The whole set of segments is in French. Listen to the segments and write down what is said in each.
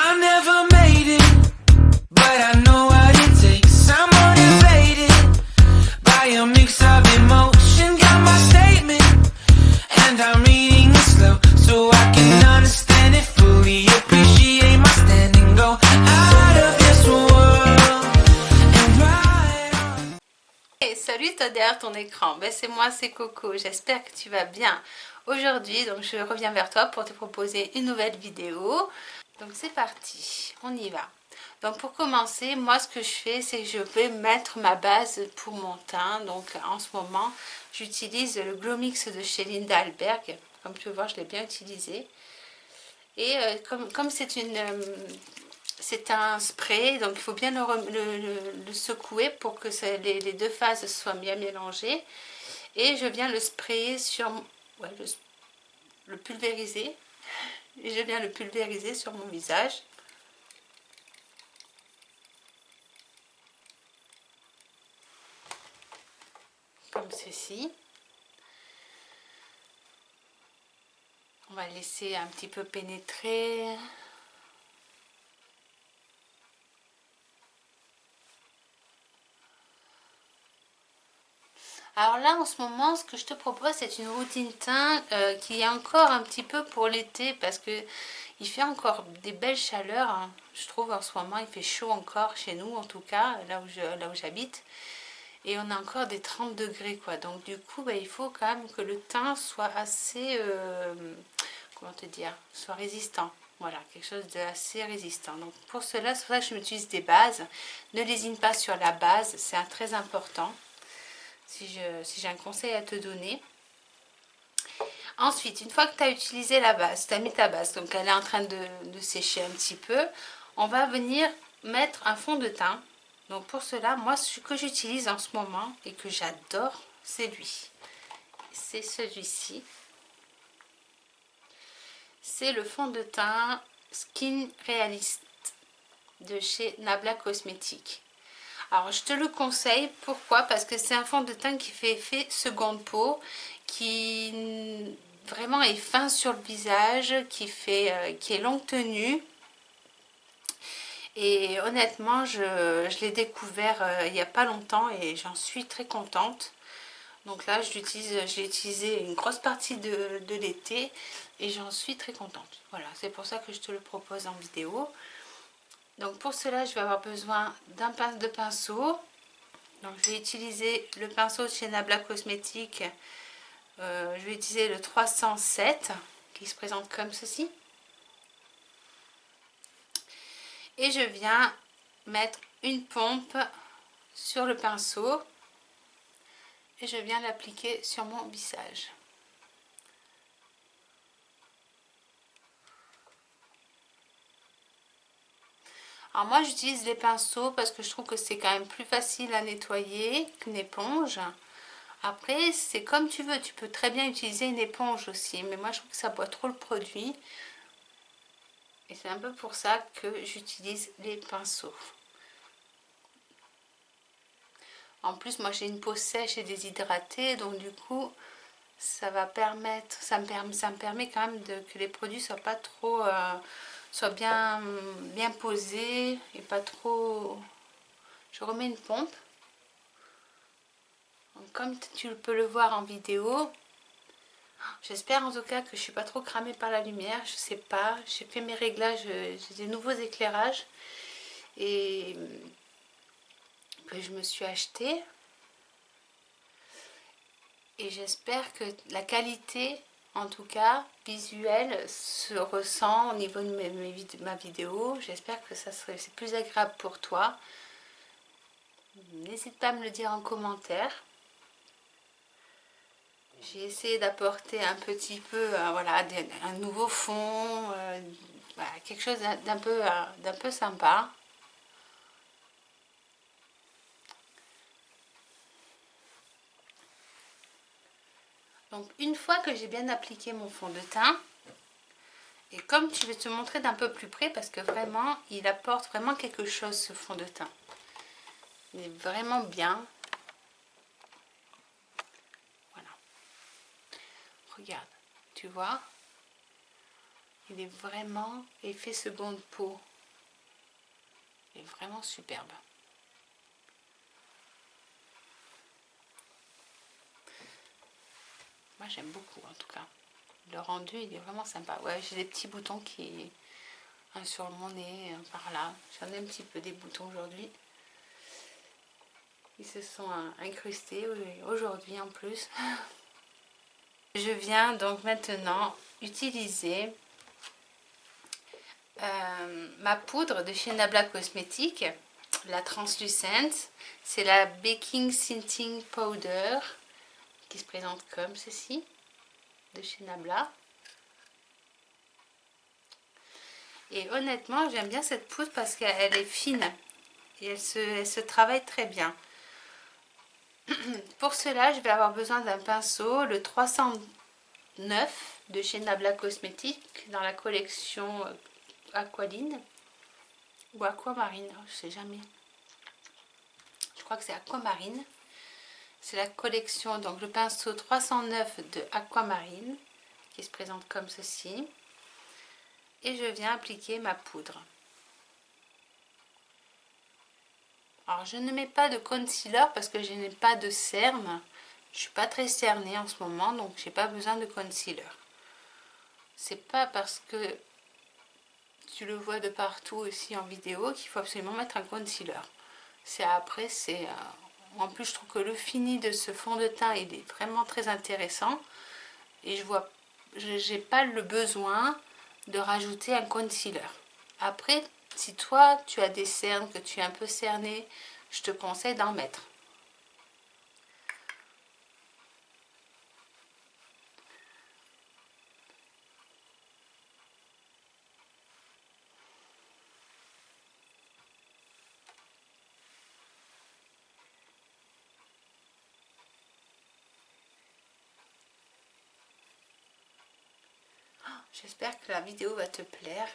I never made it, but I know what it takes. I'm motivated by a mix of emotion. Got my statement, and I'm reading it slow so I can understand it fully. Appreciate my standing, go out of this world and ride on. Hey, salut toi derrière ton écran, ben, c'est moi, c'est Coco, j'espère que tu vas bien. Aujourd'hui, donc je reviens vers toi pour te proposer une nouvelle vidéo. Donc c'est parti, on y va. Donc pour commencer, moi ce que je fais, c'est que je vais mettre ma base pour mon teint. Donc en ce moment, j'utilise le Glow Mix de chez Linda Alberg. Comme tu peux voir, je l'ai bien utilisé. Et comme c'est un spray, donc il faut bien le secouer pour que les deux phases soient bien mélangées. Et je viens le sprayer sur... Ouais, le pulvériser. Et je viens le pulvériser sur mon visage. Comme ceci. On va laisser un petit peu pénétrer. Alors là, en ce moment, ce que je te propose, c'est une routine teint qui est encore un petit peu pour l'été parce que il fait encore des belles chaleurs. Hein. Je trouve en ce moment, il fait chaud encore chez nous, en tout cas, là où j'habite. Et on a encore des 30 degrés, quoi. Donc du coup, bah, il faut quand même que le teint soit assez, comment te dire, soit résistant. Voilà, quelque chose d'assez résistant. Donc pour cela, c'est pour ça que je m'utilise des bases. Ne lésine pas sur la base, c'est très important. Si j'ai un conseil à te donner. Ensuite, une fois que tu as utilisé la base, tu as mis ta base, donc elle est en train de sécher un petit peu, on va venir mettre un fond de teint. Donc pour cela, moi ce que j'utilise en ce moment et que j'adore, c'est lui. C'est celui-ci. C'est le fond de teint Skin Realist de chez Nabla Cosmétiques. Alors je te le conseille, pourquoi? Parce que c'est un fond de teint qui fait effet seconde peau, qui vraiment est fin sur le visage, qui est longue tenue. Et honnêtement, je l'ai découvert il n'y a pas longtemps et j'en suis très contente. Donc là, j'ai utilisé une grosse partie de l'été et j'en suis très contente. Voilà, c'est pour ça que je te le propose en vidéo. Donc pour cela, je vais avoir besoin de pinceau. Donc je vais utiliser le pinceau de chez Nabla Cosmétiques. Je vais utiliser le 307 qui se présente comme ceci. Et je viens mettre une pompe sur le pinceau. Et je viens l'appliquer sur mon visage. Alors moi j'utilise les pinceaux parce que je trouve que c'est quand même plus facile à nettoyer qu'une éponge. Après c'est comme tu veux, tu peux très bien utiliser une éponge aussi, mais moi je trouve que ça boit trop le produit. Et c'est un peu pour ça que j'utilise les pinceaux. En plus moi j'ai une peau sèche et déshydratée, donc du coup ça va permettre, ça me permet quand même que les produits soient pas trop... soit bien posé et pas trop. Je remets une pompe. Donc, comme tu peux le voir en vidéo, j'espère en tout cas que je suis pas trop cramée par la lumière. Je sais pas, j'ai fait mes réglages, j'ai des nouveaux éclairages et que je me suis acheté. Et j'espère que la qualité, en tout cas visuelle, se ressent au niveau de ma vidéo. J'espère que c'est plus agréable pour toi. N'hésite pas à me le dire en commentaire. J'ai essayé d'apporter un petit peu voilà, un nouveau fond, voilà, quelque chose d'un peu sympa. Donc une fois que j'ai bien appliqué mon fond de teint, et comme je vais te montrer d'un peu plus près parce que vraiment il apporte vraiment quelque chose ce fond de teint. Il est vraiment bien. Voilà. Regarde, tu vois, il est vraiment effet seconde peau. est vraiment superbe. Moi j'aime beaucoup en tout cas. Le rendu il est vraiment sympa. Ouais, j'ai des petits boutons qui... un sur mon nez, un par là. J'en ai un petit peu des boutons aujourd'hui. Ils se sont incrustés aujourd'hui en plus. Je viens donc maintenant utiliser ma poudre de chez Nabla Cosmétiques, la translucente. C'est la Baking Tinting Powder qui se présente comme ceci, de chez Nabla. Et honnêtement, j'aime bien cette poudre parce qu'elle est fine et elle se travaille très bien. Pour cela, je vais avoir besoin d'un pinceau, le 309 de chez Nabla Cosmétiques, dans la collection Aqualine ou Aquamarine, je sais jamais. Je crois que c'est Aquamarine. C'est la collection, donc le pinceau 309 de Aquamarine qui se présente comme ceci. Et je viens appliquer ma poudre. Alors je ne mets pas de concealer parce que je n'ai pas de cerne. Je suis pas très cernée en ce moment, donc j'ai pas besoin de concealer. C'est pas parce que tu le vois de partout aussi en vidéo qu'il faut absolument mettre un concealer. C'est après, c'est en plus je trouve que le fini de ce fond de teint il est vraiment très intéressant et j'ai pas le besoin de rajouter un concealer. Après, si toi tu as des cernes, que tu es un peu cerné, je te conseille d'en mettre. J'espère que la vidéo va te plaire.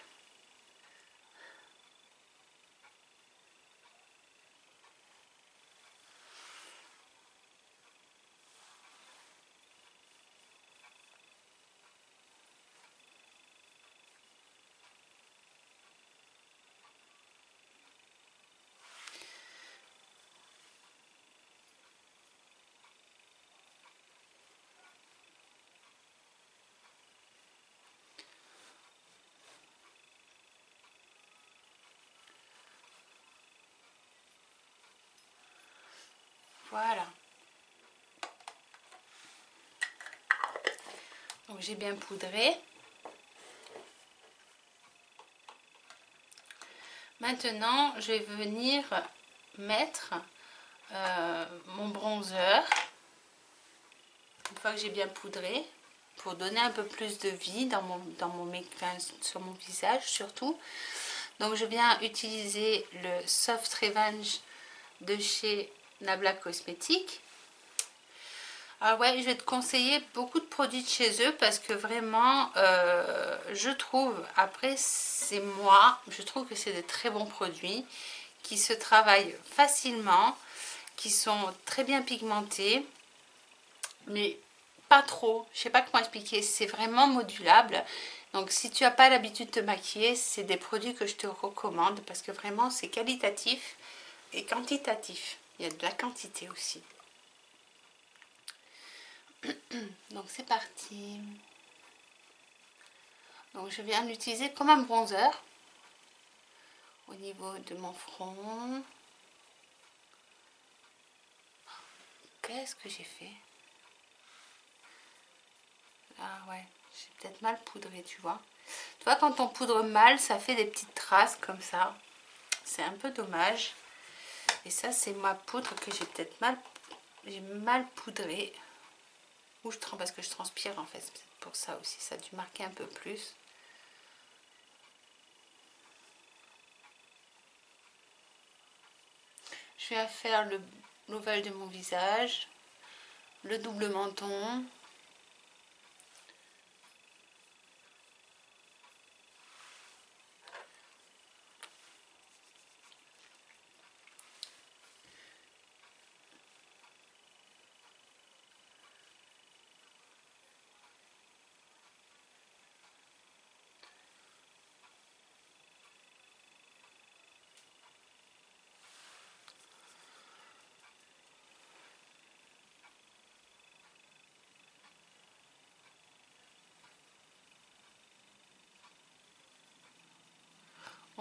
Voilà. Donc j'ai bien poudré. Maintenant, je vais venir mettre mon bronzer. Une fois que j'ai bien poudré, pour donner un peu plus de vie sur mon visage surtout. Donc je viens utiliser le Soft Revenge de chez Nabla Cosmétiques. Alors ouais, je vais te conseiller beaucoup de produits de chez eux parce que vraiment, je trouve, après c'est moi, je trouve que c'est des très bons produits qui se travaillent facilement, qui sont très bien pigmentés, mais pas trop, je sais pas comment expliquer, c'est vraiment modulable. Donc si tu n'as pas l'habitude de te maquiller, c'est des produits que je te recommande parce que vraiment c'est qualitatif et quantitatif. Il y a de la quantité aussi. Donc c'est parti. Donc je viens l'utiliser comme un bronzer au niveau de mon front. Qu'est-ce que j'ai fait? Ah ouais, j'ai peut-être mal poudré, tu vois. Tu vois, quand on poudre mal, ça fait des petites traces comme ça. C'est un peu dommage. Et ça, c'est ma poudre que j'ai peut-être mal poudrée. Ou parce que je transpire en fait. C'est peut-être pour ça aussi. Ça a dû marquer un peu plus. Je vais faire l'ovale de mon visage. Le double menton.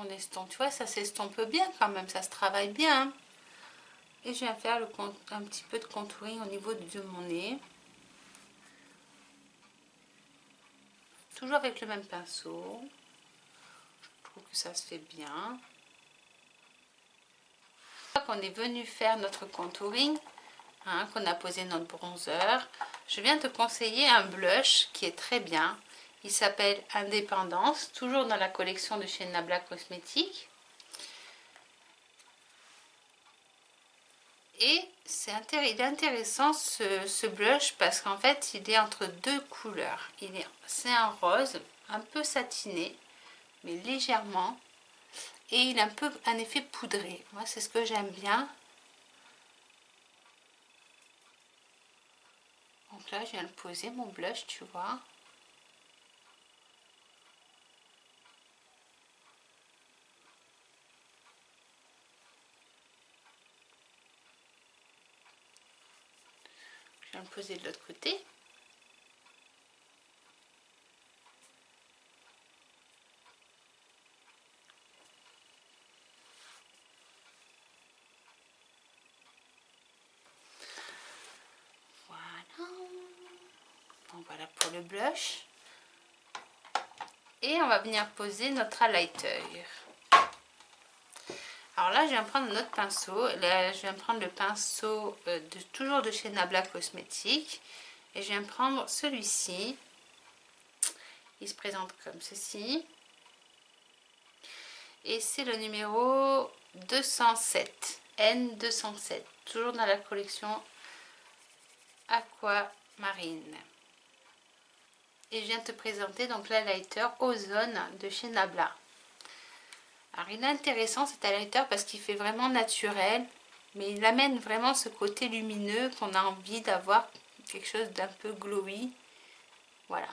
on estompe. Tu vois, ça s'estompe bien quand même, ça se travaille bien. Hein. Et je viens faire un petit peu de contouring au niveau de mon nez. Toujours avec le même pinceau. Je trouve que ça se fait bien. Une fois qu'on est venu faire notre contouring, hein, qu'on a posé notre bronzer, je viens te conseiller un blush qui est très bien. Il s'appelle Indépendance, toujours dans la collection de chez Nabla Cosmétiques. Et il est intéressant ce blush parce qu'en fait il est entre deux couleurs. C'est un rose un peu satiné, mais légèrement. Et il a un peu un effet poudré. Moi c'est ce que j'aime bien. Donc là je viens de poser mon blush, tu vois. Je viens de poser de l'autre côté. Voilà. Donc voilà pour le blush. Et on va venir poser notre highlighter. Alors là, je viens prendre notre pinceau. Là, je viens prendre le pinceau toujours de chez Nabla Cosmétiques. Et je viens prendre celui-ci. Il se présente comme ceci. Et c'est le numéro 207. N207. Toujours dans la collection Aquamarine. Et je viens te présenter donc l'highlighter Ozone de chez Nabla. Alors il est intéressant cet highlighter parce qu'il fait vraiment naturel, mais il amène vraiment ce côté lumineux qu'on a envie d'avoir, quelque chose d'un peu glowy. Voilà.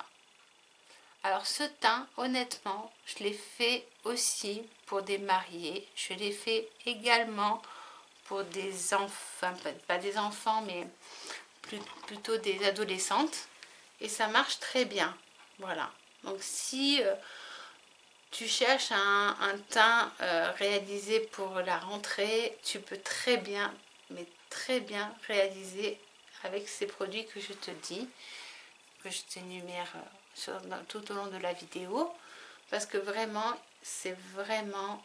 Alors ce teint, honnêtement, je l'ai fait aussi pour des mariés. Je l'ai fait également pour des enfants, pas des enfants, mais plutôt des adolescentes. Et ça marche très bien. Voilà. Donc si tu cherches un teint réalisé pour la rentrée, tu peux très bien, mais très bien réaliser avec ces produits que je te dis, que je t'énumère tout au long de la vidéo, parce que vraiment, c'est vraiment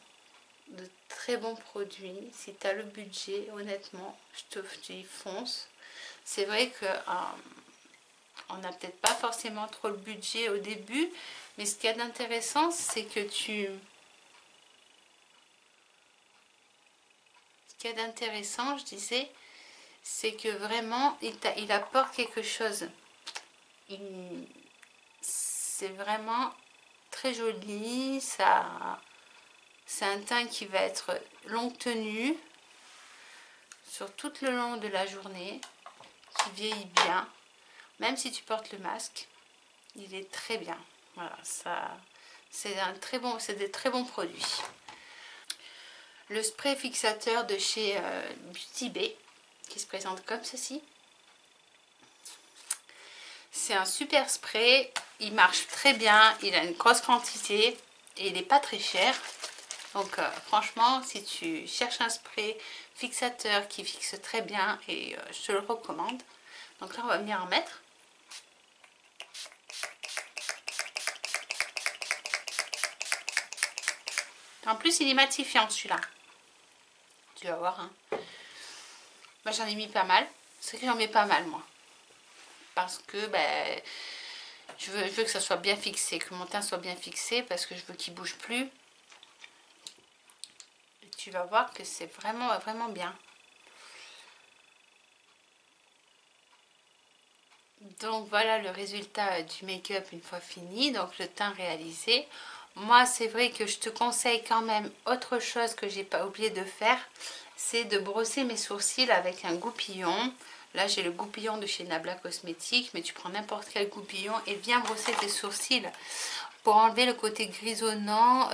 de très bons produits. Si tu as le budget, honnêtement, je te dis fonce. C'est vrai que on n'a peut-être pas forcément trop le budget au début, mais ce qu'il y a d'intéressant, c'est que ce qu'il y a d'intéressant, je disais, c'est que vraiment, il apporte quelque chose. C'est vraiment très joli. C'est un teint qui va être longue tenue sur tout le long de la journée, qui vieillit bien. Même si tu portes le masque, il est très bien. Voilà, c'est des très bons produits. Le spray fixateur de chez Beauty Bay, qui se présente comme ceci. C'est un super spray, il marche très bien, il a une grosse quantité et il n'est pas très cher. Donc franchement, si tu cherches un spray fixateur qui fixe très bien, et je te le recommande. Donc là, on va venir en mettre. En plus, il est matifiant celui-là. Tu vas voir. Hein. Moi, j'en ai mis pas mal. C'est que j'en mets pas mal, moi. Parce que ben, je veux que ça soit bien fixé, que mon teint soit bien fixé, parce que je veux qu'il ne bouge plus. Et tu vas voir que c'est vraiment, vraiment bien. Donc voilà le résultat du make-up une fois fini, donc le teint réalisé. Moi c'est vrai que je te conseille quand même autre chose que j'ai pas oublié de faire, c'est de brosser mes sourcils avec un goupillon. Là j'ai le goupillon de chez Nabla Cosmétiques, mais tu prends n'importe quel goupillon et viens brosser tes sourcils pour enlever le côté grisonnant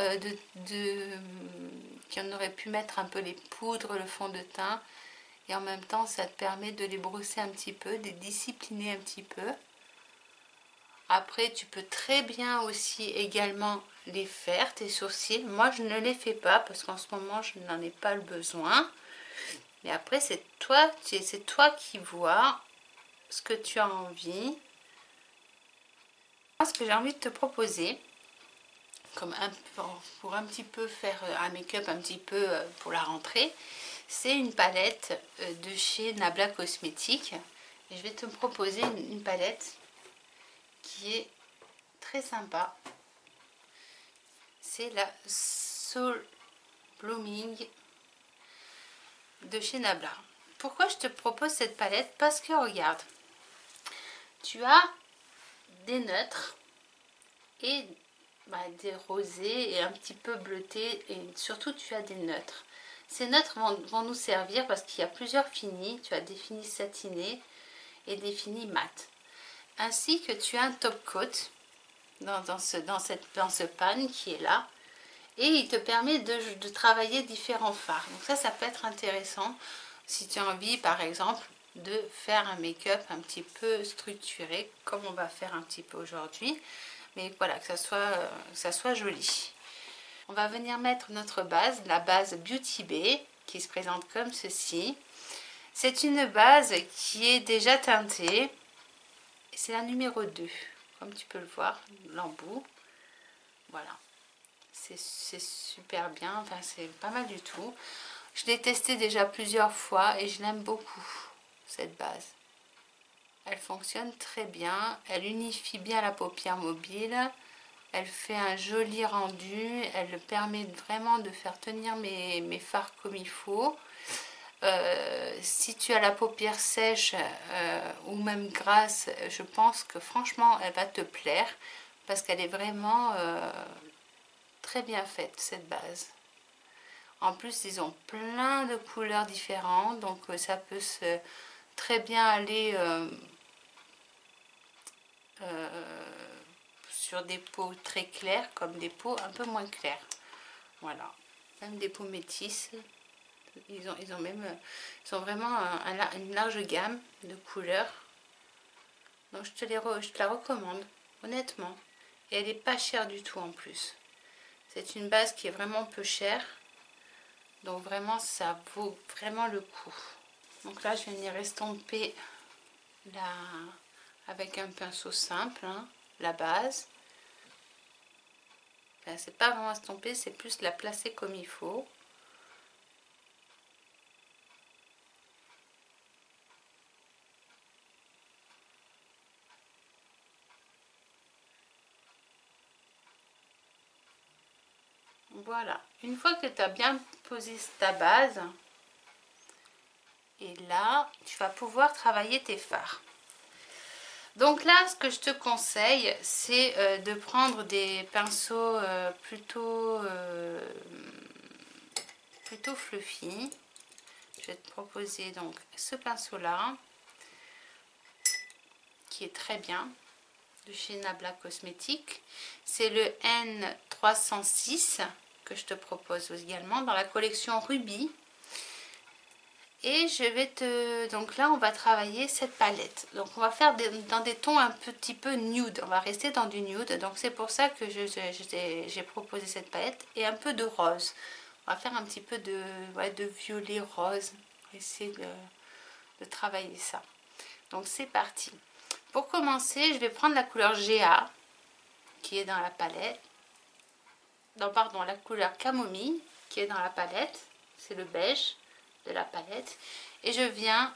qu'on aurait pu mettre un peu les poudres, le fond de teint. Et en même temps, ça te permet de les brosser un petit peu, de les discipliner un petit peu. Après, tu peux très bien aussi également les faire, tes sourcils. Moi, je ne les fais pas parce qu'en ce moment, je n'en ai pas le besoin. Mais après, c'est toi qui vois ce que tu as envie. Ce que j'ai envie de te proposer, comme pour un petit peu faire un make-up un petit peu pour la rentrée, c'est une palette de chez Nabla Cosmétiques. Et je vais te proposer une palette qui est très sympa. C'est la Soul Blooming de chez Nabla. Pourquoi je te propose cette palette? Parce que regarde, tu as des neutres et des rosés et un petit peu bleutés, et surtout tu as des neutres. Ces neutres vont nous servir parce qu'il y a plusieurs finis. Tu as des finis satinés et des finis mat, ainsi que tu as un top coat dans ce pan qui est là, et il te permet de travailler différents fards. Donc ça peut être intéressant si tu as envie par exemple de faire un make-up un petit peu structuré comme on va faire un petit peu aujourd'hui, mais voilà, que ça soit joli. On va venir mettre notre base, la base Beauty Bay, qui se présente comme ceci. C'est une base qui est déjà teintée, c'est la numéro 2, comme tu peux le voir, l'embout. Voilà, c'est super bien, enfin c'est pas mal du tout. Je l'ai testé déjà plusieurs fois et je l'aime beaucoup, cette base. Elle fonctionne très bien, elle unifie bien la paupière mobile, elle fait un joli rendu, elle permet vraiment de faire tenir mes fards comme il faut. Si tu as la paupière sèche ou même grasse, je pense que franchement elle va te plaire parce qu'elle est vraiment très bien faite, cette base. En plus, ils ont plein de couleurs différentes, donc ça peut très bien aller sur des peaux très claires comme des peaux un peu moins claires. Voilà, même des peaux métisses. Ils ont vraiment une large gamme de couleurs. Donc je te la recommande, honnêtement. Et elle n'est pas chère du tout en plus. C'est une base qui est vraiment peu chère. Donc vraiment, ça vaut vraiment le coup. Donc là, je vais venir estomper avec un pinceau simple, hein, la base. Enfin, c'est pas vraiment estomper, c'est plus la placer comme il faut. Voilà, une fois que tu as bien posé ta base, et là, tu vas pouvoir travailler tes fards. Donc là, ce que je te conseille, c'est de prendre des pinceaux plutôt fluffy. Je vais te proposer donc ce pinceau-là, qui est très bien, de chez Nabla Cosmétiques. C'est le N306 que je te propose également dans la collection Ruby. Et je vais donc là, on va travailler cette palette. Donc, on va faire dans des tons un petit peu nude. On va rester dans du nude. Donc, c'est pour ça que j'ai proposé cette palette. Et un peu de rose. On va faire un petit peu de violet rose. On va essayer de travailler ça. Donc, c'est parti. Pour commencer, je vais prendre la couleur GA, qui est dans la palette. Non, pardon, la couleur camomille, qui est dans la palette. C'est le beige de la palette, et je viens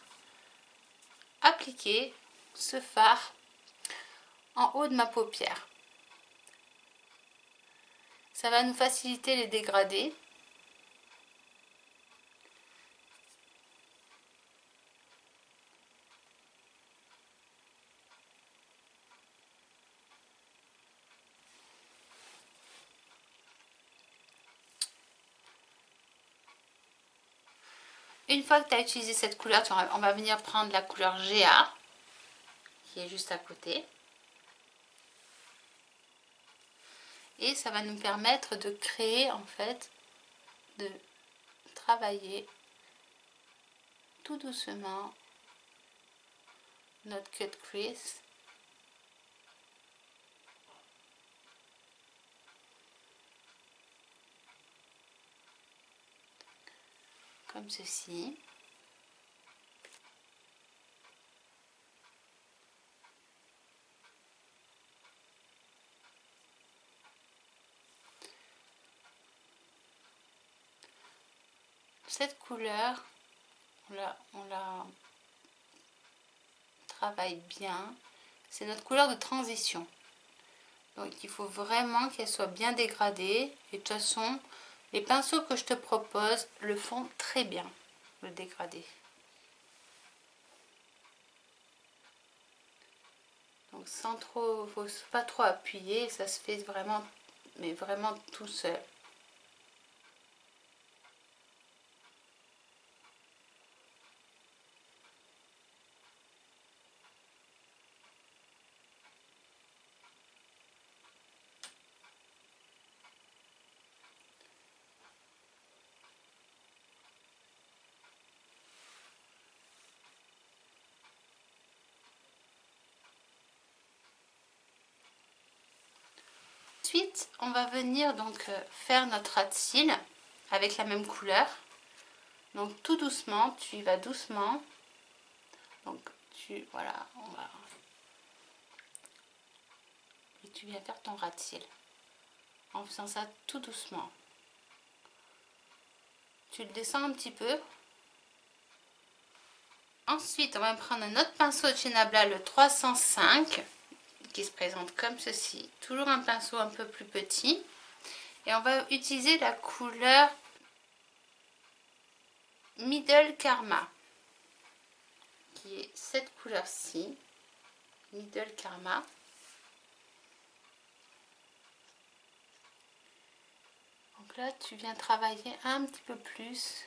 appliquer ce fard en haut de ma paupière. Ça va nous faciliter les dégradés. Une fois que tu as utilisé cette couleur, on va venir prendre la couleur GA, qui est juste à côté. Et ça va nous permettre de créer, en fait, de travailler tout doucement notre cut crease. comme ceci. Cette couleur, on la travaille bien. C'est notre couleur de transition. Donc il faut vraiment qu'elle soit bien dégradée. Et de toute façon, les pinceaux que je te propose le font très bien, le dégradé. Donc sans trop, faut pas trop appuyer, ça se fait vraiment, mais vraiment tout seul. Ensuite, on va venir donc faire notre ras de cils avec la même couleur. Donc tout doucement, tu y vas doucement. Donc voilà, et tu viens faire ton ras de cils en faisant ça tout doucement. Tu le descends un petit peu. Ensuite, on va prendre un autre pinceau de chez Nabla, le 305, qui se présente comme ceci. Toujours un pinceau un peu plus petit. Et on va utiliser la couleur Middle Karma, qui est cette couleur-ci, Middle Karma. Donc là, tu viens travailler un petit peu plus.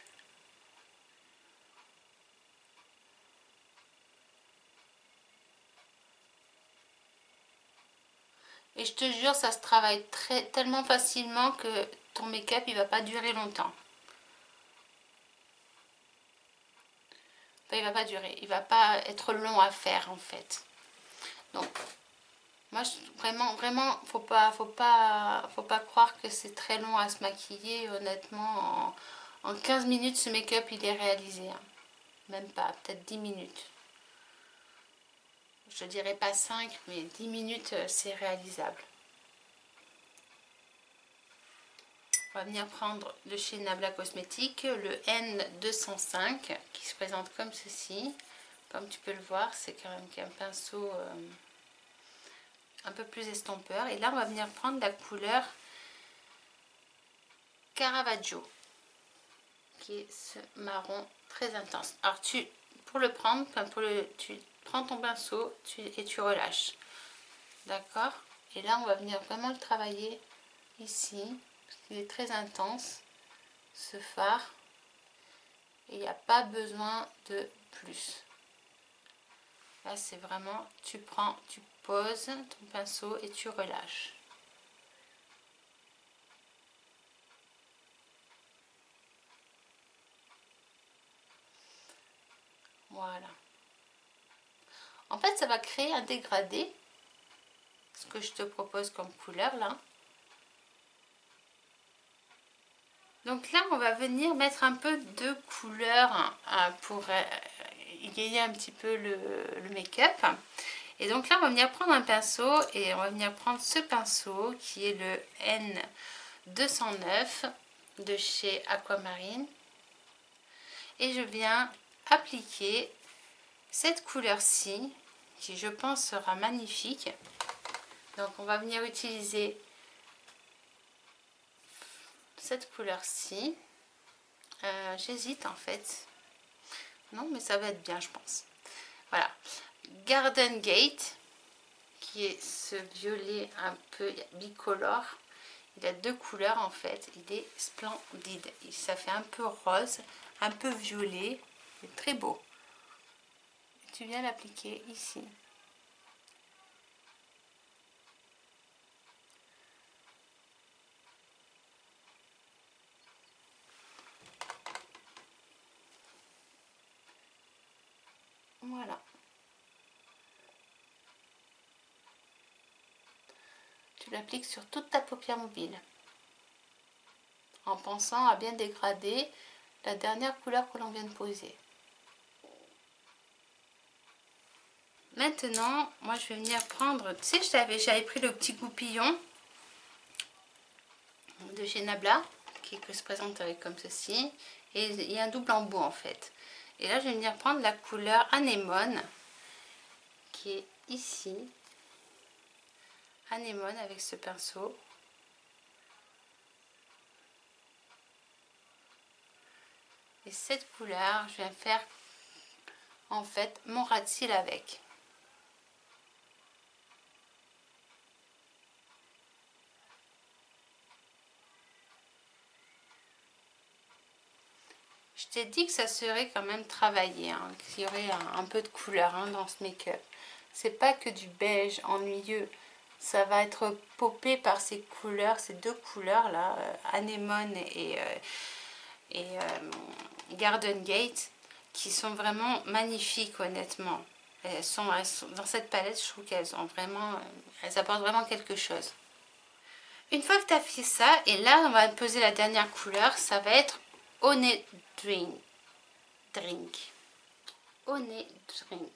Et je te jure, ça se travaille tellement facilement que ton make-up, il va pas durer longtemps. Enfin, il va pas durer, il va pas être long à faire en fait. Donc, moi, vraiment, faut pas croire que c'est très long à se maquiller. Honnêtement, en 15 minutes, ce make-up, il est réalisé. Hein. Même pas, peut-être 10 minutes. Je dirais pas 5, mais 10 minutes, c'est réalisable. On va venir prendre de chez Nabla Cosmétiques le N205 qui se présente comme ceci. Comme tu peux le voir, c'est quand même un pinceau un peu plus estompeur. Et là, on va venir prendre la couleur Caravaggio, qui est ce marron très intense. Alors, pour le prendre, tu prends ton pinceau et tu relâches. D'accord? Et là, on va venir vraiment le travailler ici, parce qu'il est très intense, ce fard. Et il n'y a pas besoin de plus. Là, c'est vraiment, tu poses ton pinceau et tu relâches. Voilà. En fait, ça va créer un dégradé. Ce que je te propose comme couleur là. Donc là, on va venir mettre un peu de couleur pour égayer un petit peu le make-up. Et donc là, on va venir prendre un pinceau et on va venir prendre ce pinceau qui est le N209 de chez Aquamarine. Et je viens appliquer cette couleur-ci qui, je pense, sera magnifique. Donc, on va venir utiliser cette couleur-ci. J'hésite en fait. Non, mais ça va être bien, je pense. Voilà. Garden Gate, qui est ce violet un peu bicolore. Il a deux couleurs en fait. Il est splendide. Ça fait un peu rose, un peu violet. C'est très beau. Tu viens l'appliquer ici. Voilà. Tu l'appliques sur toute ta paupière mobile. En pensant à bien dégrader la dernière couleur que l'on vient de poser. Maintenant, moi je vais venir prendre, tu sais, j'avais pris le petit goupillon de chez Nabla, qui se présente avec comme ceci, et il y a un double embout en fait. Et là, je vais venir prendre la couleur anémone, qui est ici, anémone avec ce pinceau. Et cette couleur, je viens faire en fait mon ras de cils avec. Je t'ai dit que ça serait quand même travaillé, hein, qu'il y aurait un peu de couleur hein, dans ce make-up. C'est pas que du beige ennuyeux, ça va être popé par ces couleurs, ces deux couleurs là, anémone et Garden Gate, qui sont vraiment magnifiques honnêtement. Elles sont dans cette palette, je trouve qu'elles ont vraiment, elles apportent vraiment quelque chose. Une fois que tu as fait ça, et là on va poser la dernière couleur, ça va être Honey Drink. Honey Drink,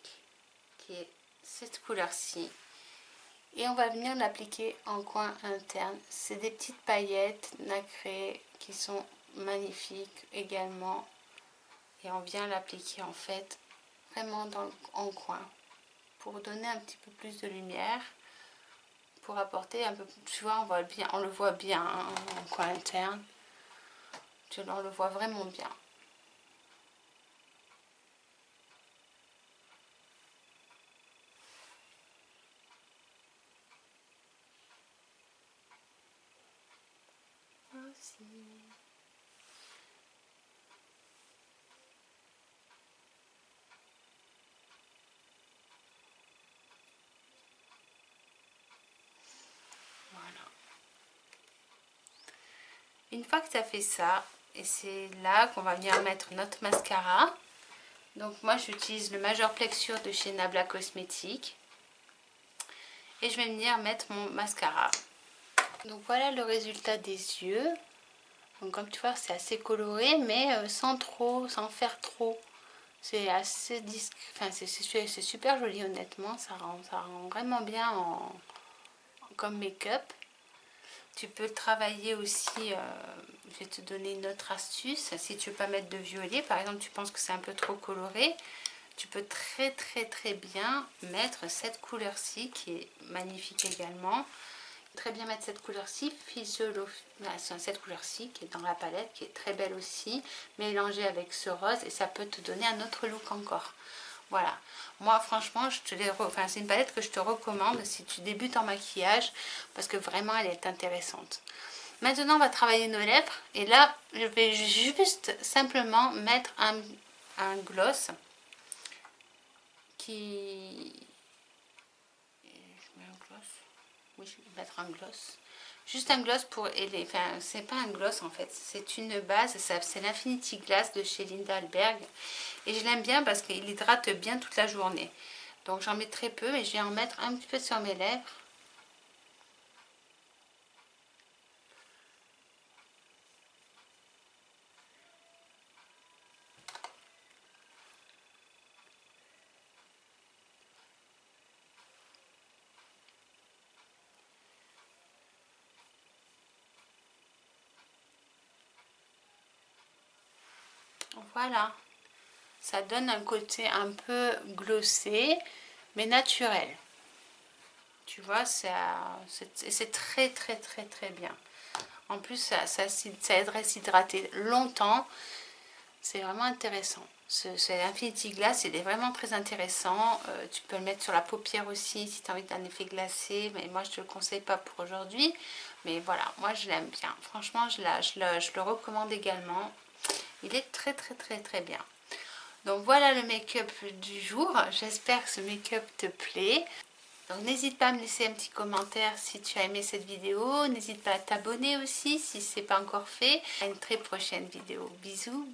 qui est cette couleur-ci. Et on va venir l'appliquer en coin interne. C'est des petites paillettes nacrées qui sont magnifiques également. Et on vient l'appliquer en fait vraiment en coin. Pour donner un petit peu plus de lumière. Pour apporter un peu plus, tu vois, on le voit bien hein, en coin interne. On le voit vraiment bien. Aussi. Voilà. Une fois que tu as fait ça, et c'est là qu'on va venir mettre notre mascara. Donc moi j'utilise le Major Plexure de chez Nabla Cosmétiques. Et je vais venir mettre mon mascara. Donc voilà le résultat des yeux. Donc comme tu vois c'est assez coloré mais sans faire trop. C'est assez discret, enfin c'est super joli honnêtement, ça rend vraiment bien comme make-up. Tu peux le travailler aussi, je vais te donner une autre astuce, si tu veux pas mettre de violet, par exemple tu penses que c'est un peu trop coloré, tu peux très bien mettre cette couleur-ci qui est magnifique également. Très bien mettre cette couleur-ci, cette couleur-ci qui est dans la palette, qui est très belle aussi, mélangée avec ce rose et ça peut te donner un autre look encore. Voilà, moi franchement, c'est une palette que je te recommande si tu débutes en maquillage parce que vraiment elle est intéressante. Maintenant, on va travailler nos lèvres et là, je vais juste simplement mettre un gloss qui... Je mets un gloss. Oui, je vais mettre un gloss. Juste un gloss pour... Enfin, c'est pas un gloss en fait, c'est une base, c'est l'Infinity Glass de chez Linda Alberg. Et je l'aime bien parce qu'il hydrate bien toute la journée. Donc j'en mets très peu et je vais en mettre un petit peu sur mes lèvres. Voilà. Ça donne un côté un peu glossé, mais naturel. Tu vois, c'est très bien. En plus, ça aiderait à s'hydrater longtemps. C'est vraiment intéressant. C'est Infinity Glass, il est vraiment très intéressant. Tu peux le mettre sur la paupière aussi si tu as envie d'un effet glacé. Mais moi, je ne te le conseille pas pour aujourd'hui. Mais voilà, moi, je l'aime bien. Franchement, je le recommande également. Il est très bien. Donc voilà le make-up du jour. J'espère que ce make-up te plaît. Donc n'hésite pas à me laisser un petit commentaire si tu as aimé cette vidéo. N'hésite pas à t'abonner aussi si ce n'est pas encore fait. À une très prochaine vidéo. Bisous.